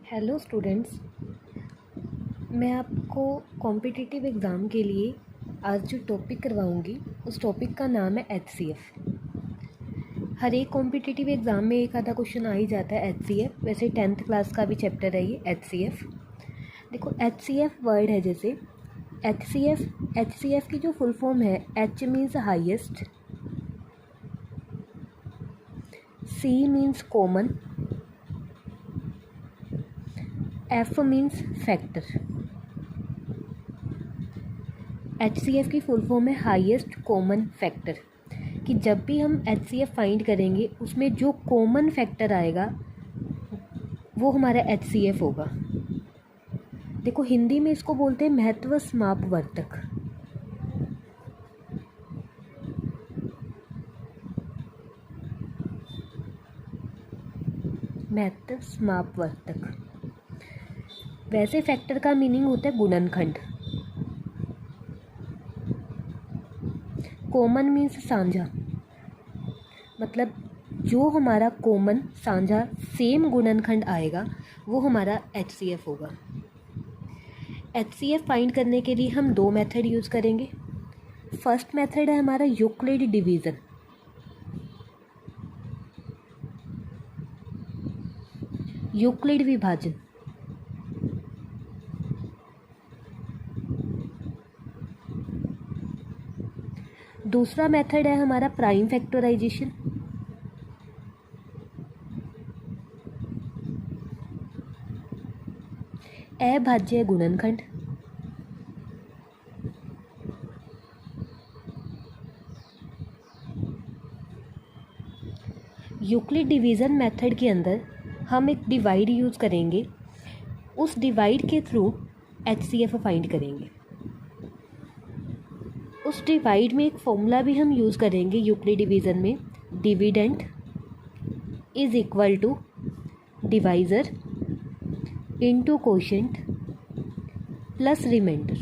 Hello students, मैं आपको competitive exam के लिए आज जो टॉपिक करवाऊंगी उस टॉपिक का नाम है HCF। हर एक कॉम्पिटिटिव एग्ज़ाम में एक आधा क्वेश्चन आ ही जाता है HCF। वैसे 10th क्लास का भी चैप्टर है ये HCF। देखो, HCF वर्ड है जैसे HCF की जो फुल फॉर्म है, H means highest, C means common, F means factor. HCF की फुल फॉर्म है हाईएस्ट कॉमन फैक्टर, कि जब भी हम HCF फाइंड करेंगे उसमें जो कॉमन फैक्टर आएगा वो हमारा HCF होगा। देखो, हिंदी में इसको बोलते हैं महत्व समापवर्तक। महत्व समापवर्तक। वैसे फैक्टर का मीनिंग होता है गुणनखंड। कॉमन मीन्स साझा, मतलब जो हमारा कॉमन साझा सेम गुणनखंड आएगा वो हमारा HCF होगा। HCF फाइंड करने के लिए हम दो मेथड यूज़ करेंगे। फर्स्ट मेथड है हमारा यूक्लिड डिवीज़न। यूक्लिड विभाजन। दूसरा मेथड है हमारा प्राइम फैक्टराइजेशन। अभाज्य गुणनखंड। यूक्लिड डिवीज़न मेथड के अंदर हम एक डिवाइड यूज़ करेंगे, उस डिवाइड के थ्रू HCF फाइंड करेंगे। उस डिवाइड में एक फॉर्मूला भी हम यूज़ करेंगे यूक्लिड डिवीज़न में, dividend is equal to divisor into quotient plus remainder.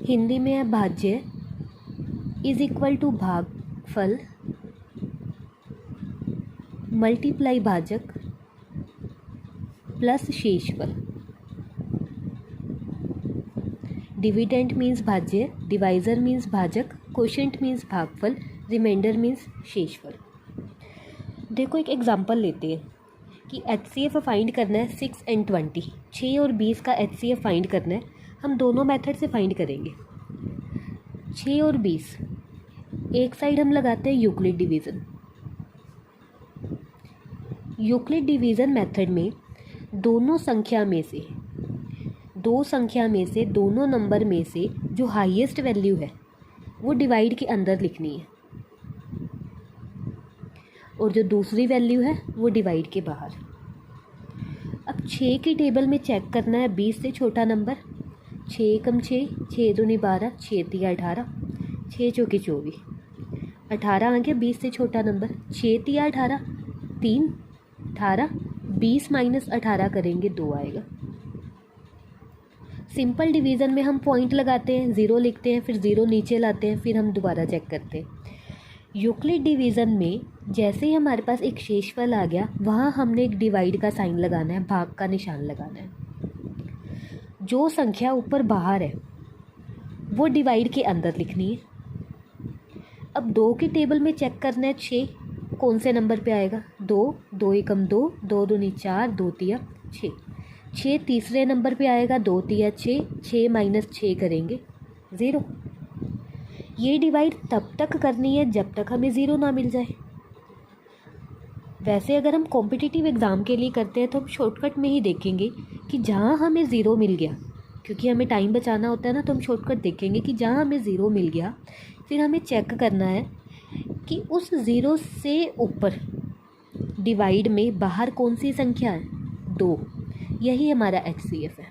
Hindi में है भाज्य इज इक्वल टू भागफल मल्टीप्लाई भाजक प्लस शेषफल। डिविडेंड मीन्स भाज्य, डिवाइज़र मीन्स भाजक, कोशेंट मीन्स भागफल, रिमाइंडर मीन्स शेषफल। देखो, एक एग्जांपल लेते हैं कि HCF फाइंड करना है 6 and 20, 6 और 20 का HCF फाइंड करना है। हम दोनों मेथड से फाइंड करेंगे। 6 और 20 एक साइड हम लगाते हैं Euclid division. Euclid division method में दो संख्या में से दोनों नंबर में से जो हाईएस्ट वैल्यू है वो डिवाइड के अंदर लिखनी है और जो दूसरी वैल्यू है वो डिवाइड के बाहर। अब 6 की टेबल में चेक करना है 20 से छोटा नंबर। 6 कम 6, 6 दूनी 12, 6 तिया 18, 6 चौके 24, 18 आ गया 20 से छोटा नंबर। 6 तिया 18, 3, 18, 20 माइनस 18 करेंगे 2 आएगा। सिंपल डिवीज़न में हम पॉइंट लगाते हैं, ज़ीरो लिखते हैं, फिर ज़ीरो नीचे लाते हैं, फिर हम दोबारा चेक करते हैं। यूक्लिड डिवीज़न में जैसे ही हमारे पास एक शेषफल आ गया, वहाँ हमने एक डिवाइड का साइन लगाना है, भाग का निशान लगाना है। जो संख्या ऊपर बाहर है वो डिवाइड के अंदर लिखनी है। अब 2 की टेबल में चेक करना है 6 कौन से नंबर पे आएगा। 2, 2 एकम 2, 2 दूनी 4, 2 तिया 6, 6 तीसरे नंबर पे आएगा। 2 तिया 6, 6 माइनस 6 करेंगे 0। ये डिवाइड तब तक करनी है जब तक हमें ज़ीरो ना मिल जाए। वैसे अगर हम कॉम्पिटिटिव एग्ज़ाम के लिए करते हैं तो हम शॉर्टकट में ही देखेंगे कि जहाँ हमें ज़ीरो मिल गया, क्योंकि हमें टाइम बचाना होता है ना, तो हम शॉर्टकट देखेंगे कि जहाँ हमें ज़ीरो मिल गया फिर हमें चेक करना है कि उस ज़ीरो से ऊपर डिवाइड में बाहर कौन सी संख्या है, 2। यही हमारा HCF है।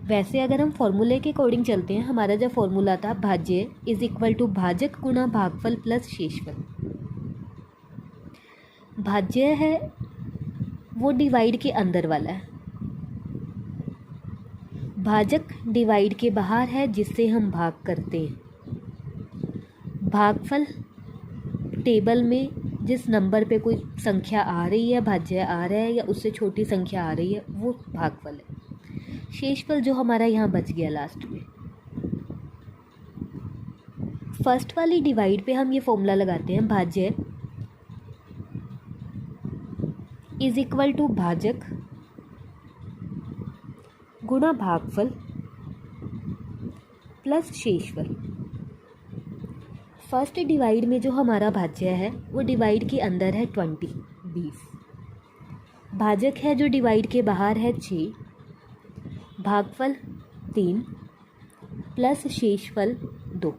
वैसे अगर हम फॉर्मूले के अकॉर्डिंग चलते हैं, हमारा जो फॉर्मूला था भाज्य इज इक्वल टू भाजक गुणा भागफल प्लस शेषफल। भाज्य है वो डिवाइड के अंदर वाला है, भाजक डिवाइड के बाहर है जिससे हम भाग करते हैं। भागफल टेबल में जिस नंबर पे कोई संख्या आ रही है, भाज्य आ रहा है या उससे छोटी संख्या आ रही है, वो भागफल है। शेषफल जो हमारा यहाँ बच गया लास्ट में। फर्स्ट वाली डिवाइड पे हम ये फॉर्मूला लगाते हैं, भाज्य इज इक्वल टू भाजक गुणा भागफल प्लस शेषफल। फर्स्ट डिवाइड में जो हमारा भाज्य है वो डिवाइड के अंदर है 20। भाजक है जो डिवाइड के बाहर है 6, भागफल 3 प्लस शेषफल 2।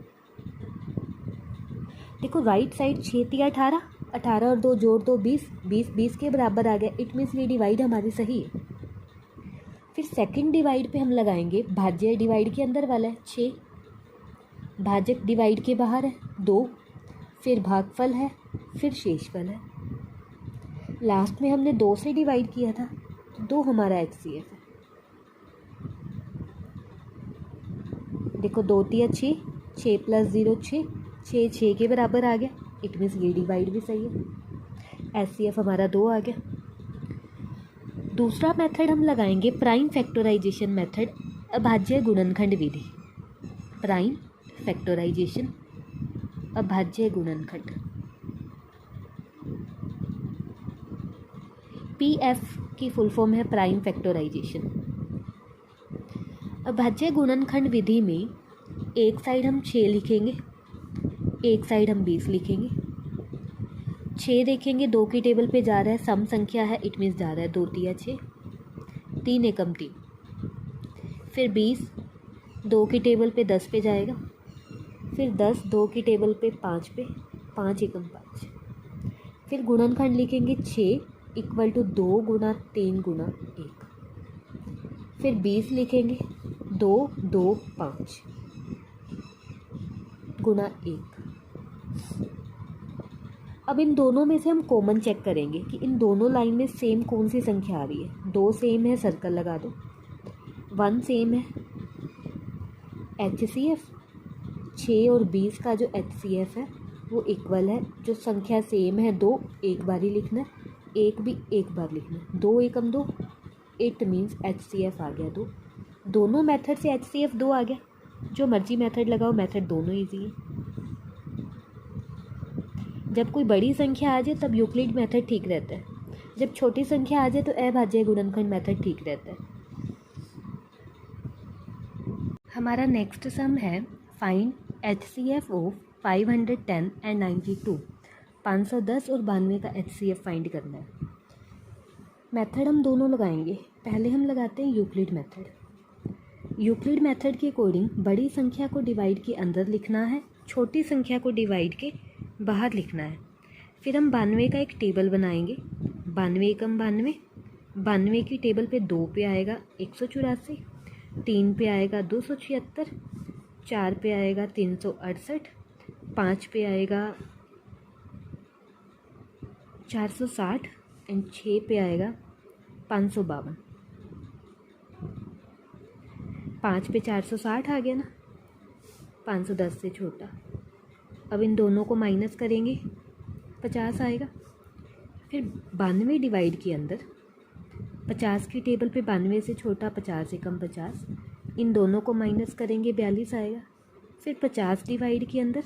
देखो राइट साइड 6 3 18, 18 और 2 जोड़ दो 20, 20 के बराबर आ गया। इट मीन्स ये डिवाइड हमारी सही है। फिर सेकंड डिवाइड पे हम लगाएंगे, भाज्य डिवाइड के अंदर वाला है 6, भाजक डिवाइड के बाहर है 2, फिर भागफल है, फिर शेषफल है। लास्ट में हमने 2 से डिवाइड किया था तो 2 हमारा HCF है। देखो 2 3 6, 6 प्लस 0 6, 6 के बराबर आ गया। इट मीन्स ये डिवाइड भी सही है। HCF हमारा 2 आ गया। दूसरा मेथड हम लगाएंगे प्राइम फैक्टराइजेशन मेथड, अभाज्य गुणनखंड विधि। प्राइम फैक्टराइजेशन अभाज्य गुणनखंड, PF की फुल फॉर्म है प्राइम फैक्टराइजेशन। अभाज्य गुणनखंड विधि में एक साइड हम 6 लिखेंगे, एक साइड हम 20 लिखेंगे। 6 देखेंगे 2 की टेबल पे जा रहा है, सम संख्या है, इट मीन्स जा रहा है 2 3 6, 3 एकम 3। फिर 20 2 की टेबल पे 10 पे जाएगा, फिर 10 2 की टेबल पे 5 पे, 5 एकम 5। फिर गुणनखंड लिखेंगे 6 इक्वल टू 2 गुना 3 गुना 1। फिर 20 लिखेंगे 2 2 5 गुना 1। अब इन दोनों में से हम कॉमन चेक करेंगे कि इन दोनों लाइन में सेम कौन सी संख्या आ रही है। 2 सेम है, सर्कल लगा दो। 1 सेम है, HCF 6 और 20 का जो HCF है वो इक्वल है। जो संख्या सेम है 2 एक बार ही लिखना है, 1 भी एक बार लिखना है। 2 एकम 2, इट मीन्स HCF आ गया 2। दोनों मेथड से HCF 2 आ गया। जो मर्जी मेथड लगाओ, मेथड दोनों ईजी है। जब कोई बड़ी संख्या आ जाए तब यूक्लिड मेथड ठीक रहता है, जब छोटी संख्या आ जाए तो अभाज्य गुणनखंड मेथड ठीक रहता है। हमारा नेक्स्ट सम है फाइंड HCF ऑफ 510 एंड 92। 510 और 92 का HCF फाइंड करना है। मेथड हम दोनों लगाएंगे। पहले हम लगाते हैं यूक्लिड मेथड। यूक्लिड मेथड के अकॉर्डिंग बड़ी संख्या को डिवाइड के अंदर लिखना है, छोटी संख्या को डिवाइड के बाहर लिखना है। फिर हम 92 का एक टेबल बनाएंगे। 92 एकम 92, 92 की टेबल पे 2 पे आएगा 184, 3 पे आएगा 276, 4 पे आएगा 368, 5 पे आएगा 460 एंड 6 पे आएगा 552। 5 पे 460 आ गया ना, 510 से छोटा। अब इन दोनों को माइनस करेंगे, 50 आएगा। फिर 92 डिवाइड के अंदर 50 की टेबल पे 92 से छोटा, 50 से कम 50, इन दोनों को माइनस करेंगे, 42 आएगा। फिर 50 डिवाइड के अंदर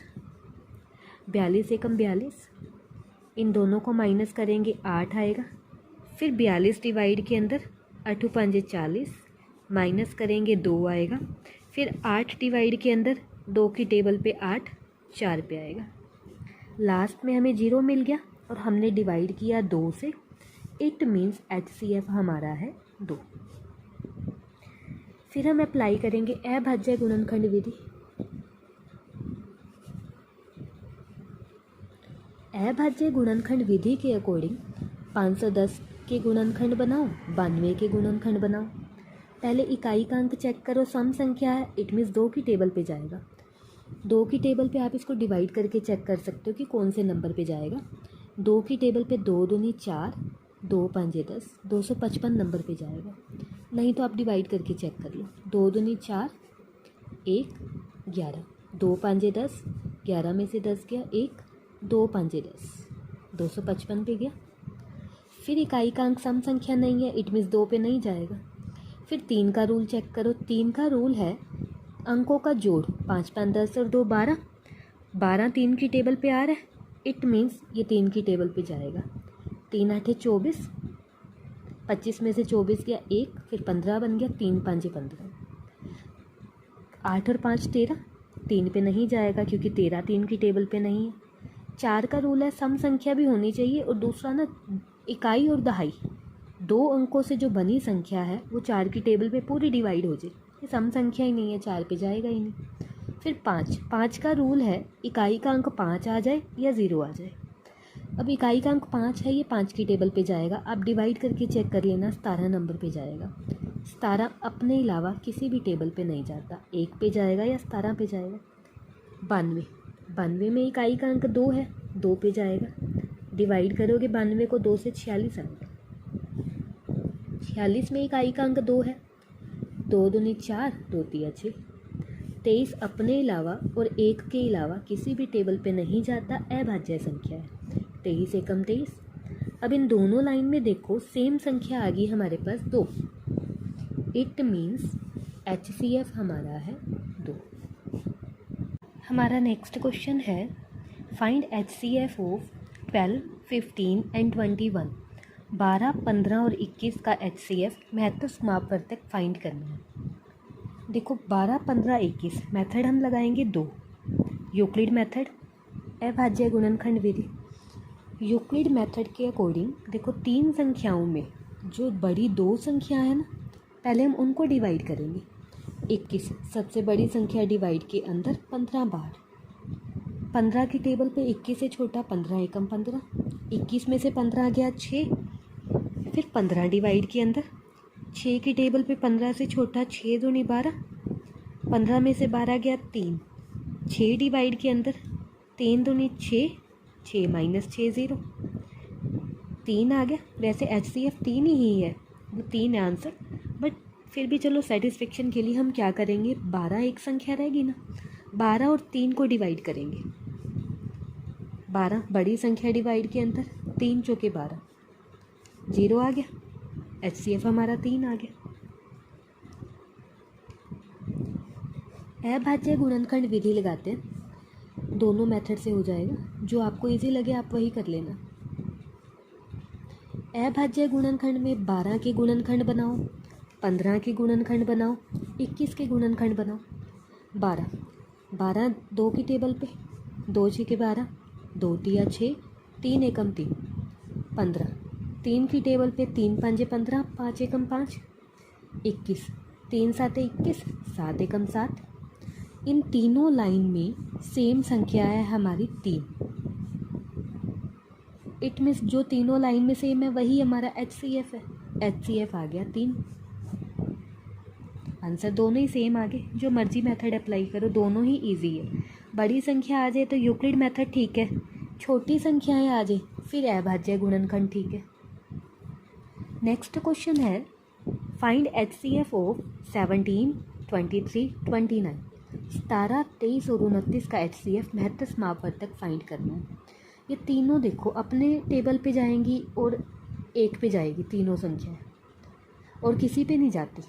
42 से कम 42, इन दोनों को माइनस करेंगे, 8 आएगा। फिर 42 डिवाइड के अंदर 8 5 40, माइनस करेंगे 2 आएगा। फिर 8 डिवाइड के अंदर 2 की टेबल पे 8, 4 पे आएगा। लास्ट में हमें 0 मिल गया और हमने डिवाइड किया 2 से। इट मीन्स HCF हमारा है 2। फिर हम अप्लाई करेंगे अभाज्य गुणनखंड विधि। अभाज्य गुणनखंड विधि के अकॉर्डिंग 510 के गुणनखंड बनाओ, 92 के गुणनखंड बनाओ। पहले इकाई का अंक चेक करो, सम संख्या है, इट मीन्स 2 की टेबल पे जाएगा। 2 की टेबल पे आप इसको डिवाइड करके चेक कर सकते हो कि कौन से नंबर पे जाएगा। 2 की टेबल पे 2 दूनी 4, 2 5 10, 255 नंबर पे जाएगा। नहीं तो आप डिवाइड करके चेक कर लो। 2 दूनी 4, 1 11, 2 5 10, 11 में से 10 गया 1, 2 5 10, 255 पे गया। फिर इकाई का अंक सम संख्या नहीं है, इट मीन्स 2 पे नहीं जाएगा। फिर 3 का रूल चेक करो। 3 का रूल है अंकों का जोड़, 5 5 10 और 2 12, 12 3 की टेबल पे आ रहा है, इट मीन्स ये 3 की टेबल पे जाएगा। 3 8 24, 25 में से 24 गया 1, फिर 15 बन गया, 3 5 15, 8 और 5 13, 3 पे नहीं जाएगा क्योंकि 13 3 की टेबल पे नहीं है। 4 का रूल है सम संख्या भी होनी चाहिए, और दूसरा ना इकाई और दहाई 2 अंकों से जो बनी संख्या है वो 4 की टेबल पे पूरी डिवाइड हो जाए। ये सम संख्या ही नहीं है, 4 पे जाएगा ही नहीं। फिर 5 का रूल है इकाई का अंक 5 आ जाए या 0 आ जाए। अब इकाई का अंक 5 है, ये 5 की टेबल पे जाएगा। आप डिवाइड करके चेक कर लेना, 17 नंबर पे जाएगा। 17 अपने अलावा किसी भी टेबल पे नहीं जाता, 1 पे जाएगा या 17 पे जाएगा। 92 में इकाई का अंक 2 है, 2 पे जाएगा। डिवाइड करोगे 92 को 2 से 46 आएगा। 46 में इकाई का अंक 2 है, 2 दूनी 4, 2 तिया 6। 23 अपने अलावा और 1 के अलावा किसी भी टेबल पे नहीं जाता, अभाज्य संख्या है। 23 एकम 23। अब इन दोनों लाइन में देखो सेम संख्या आ गई हमारे पास 2, इट मीन्स HCF हमारा है 2। हमारा नेक्स्ट क्वेश्चन है फाइंड HCF ऑफ 12 15 एंड 21। 12 15 और 21 का HCF महत्व समापवर्तक फाइंड करना है। देखो 12 15 21 मेथड हम लगाएंगे 2, यूक्लिड मेथड, अभाज्य गुणनखंड विधि। यूक्लिड मेथड के अकॉर्डिंग देखो 3 संख्याओं में जो बड़ी 2 संख्या है ना, पहले हम उनको डिवाइड करेंगे। 21 सबसे बड़ी संख्या डिवाइड के अंदर 15 बार, 15 की टेबल पे 21 से छोटा 15 एकम 15, 21 में से 15 गया 6, फिर 15 डिवाइड के अंदर 6 की टेबल पे 15 से छोटा 6 दूनी 12, 15 में से 12 गया 3, 6 डिवाइड के अंदर 3 दूनी 6, 6 माइनस 6 0, 3 आ गया। वैसे HCF 3 ही है, वो 3 है आंसर, बट फिर भी चलो सेटिस्फेक्शन के लिए हम क्या करेंगे, 12 एक संख्या रहेगी ना, 12 और 3 को डिवाइड करेंगे। 12 बड़ी संख्या डिवाइड के अंदर 3 चौके 12, 0 आ गया। HCF हमारा 3 आ गया। अभाज्य गुणनखंड विधि लगाते हैं, दोनों मेथड से हो जाएगा, जो आपको इजी लगे आप वही कर लेना। अभाज्य गुणनखंड में 12 के गुणनखंड बनाओ, 15 के गुणनखंड बनाओ, 21 के गुणनखंड बनाओ। 12 2 की टेबल पे 2 6 के 12, 2 तिया 6, 3 एकम 3, 15 3 की टेबल पे 3 5 15, 5 एकम 5, 21, 3 7 21, 7 एकम 7। इन तीनों लाइन में सेम संख्या है हमारी 3, इट मीन्स जो तीनों लाइन में सेम है वही हमारा HCF है। HCF आ गया 3। आंसर दोनों ही सेम आ गए, जो मर्जी मेथड अप्लाई करो दोनों ही इजी है। बड़ी संख्या आ जाए तो यूक्लिड मेथड ठीक है, छोटी संख्याएं आ जाए फिर अभाज्य गुणनखंड ठीक है। नेक्स्ट क्वेश्चन है फाइंड HCF ऑफ 17 23 29। 17 23 और 29 का HCF महत्व समापवर्तक फाइंड करना है। ये तीनों देखो अपने टेबल पे जाएंगी और 1 पे जाएगी तीनों संख्याएं, और किसी पे नहीं जाती,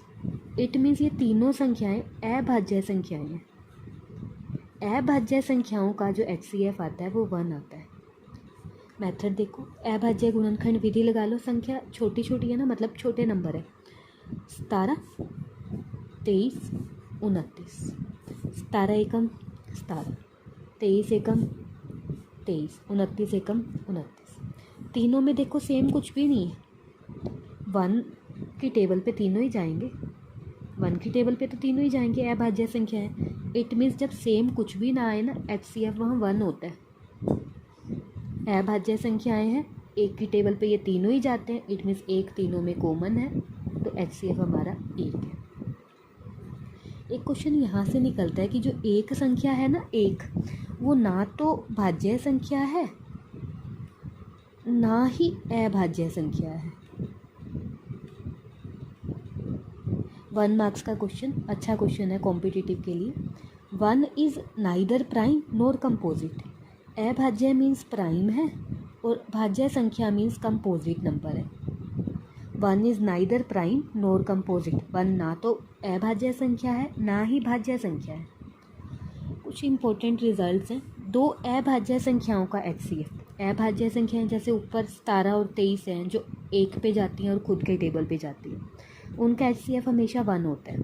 इट मीन्स ये तीनों संख्याएं अभाज्य संख्याएं हैं। अभाज्य संख्याओं का जो HCF आता है वो 1 आता है। मेथड देखो, अभाज्य गुणनखंड विधि लगा लो, संख्या छोटी छोटी है ना, मतलब छोटे नंबर है। 17 23 29, 17 एकम 17, 23 एकम 23, 29 एकम 29। तीनों में देखो सेम कुछ भी नहीं है, 1 की टेबल पे तीनों ही जाएंगे, 1 की टेबल पे तो तीनों ही जाएंगे, अभाज्य संख्या है। इट मीन्स जब सेम कुछ भी ना आए ना, HCF वहाँ 1 होता है। अभाज्य संख्याएं हैं, 1 की टेबल पे ये तीनों ही जाते हैं, इट मीन्स 1 तीनों में कॉमन है, तो HCF हमारा 1 है। एक क्वेश्चन यहाँ से निकलता है कि जो एक संख्या है ना 1, वो ना तो भाज्य संख्या है ना ही अभाज्य संख्या है। 1 मार्क्स का क्वेश्चन, अच्छा क्वेश्चन है कॉम्पिटिटिव के लिए। 1 is neither prime NOR composite. अभाज्य मीन्स प्राइम है और भाज्य संख्या मीन्स कंपोजिट नंबर है। 1 is neither prime NOR composite. 1 ना तो अभाज्य संख्या है ना ही भाज्य संख्या है। कुछ इंपॉर्टेंट रिजल्ट्स हैं। 2 अभाज्य संख्याओं का HCF। अभाज्य संख्याएं जैसे ऊपर 17 और 23 हैं जो 1 पे जाती हैं और खुद के टेबल पे जाती हैं, उनका HCF हमेशा 1 होता है।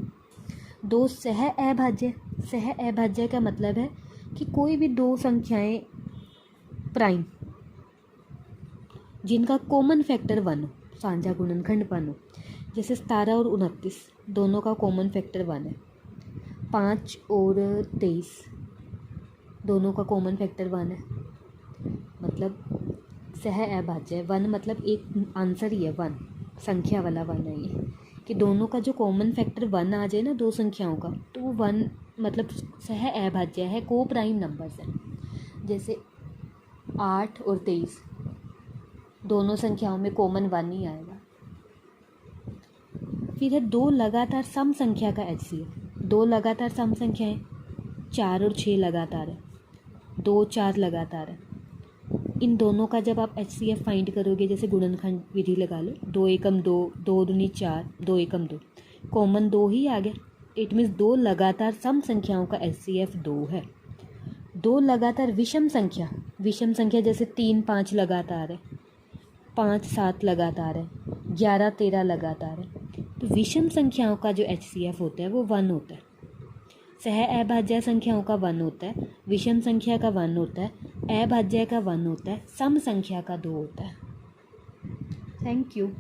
2 सह अभाज्य। सह अभाज्य का मतलब है कि कोई भी 2 संख्याएं प्राइम जिनका कॉमन फैक्टर 1 हो, साझा गुणनखंड 1 हो, जैसे 17 और 29 दोनों का कॉमन फैक्टर 1 है। 5 और 23 दोनों का कॉमन फैक्टर 1 है, मतलब सह अभाज्य। 1 मतलब एक आंसर ही है 1, संख्या वाला 1 है ये, कि दोनों का जो कॉमन फैक्टर 1 आ जाए ना 2 संख्याओं का, तो वो 1 मतलब सह अभाज्य है, को प्राइम नंबर्स है। जैसे 8 और 23 दोनों संख्याओं में कॉमन 1 ही आएगा। फिर है 2 लगातार सम संख्या का HCF। 2 लगातार सम संख्याएं 4 और 6 लगातार है, 2 4 लगातार है। इन दोनों का जब आप HCF फाइंड करोगे, जैसे गुणनखंड विधि लगा लो, 2 एकम 2, 2 दूनी 4, 2 एकम 2, कॉमन 2 ही आ गया। इट मीन्स 2 लगातार सम संख्याओं का HCF 2 है। 2 लगातार विषम संख्या, विषम संख्या जैसे 3 5 लगातार है, 5 7 लगातार है, 11 13 लगातार है, तो विषम संख्याओं का जो HCF होता है वो 1 होता है। सह अभाज्य संख्याओं का 1 होता है, विषम संख्या का 1 होता है, अभाज्य का 1 होता है, सम संख्या का 2 होता है। Thank you.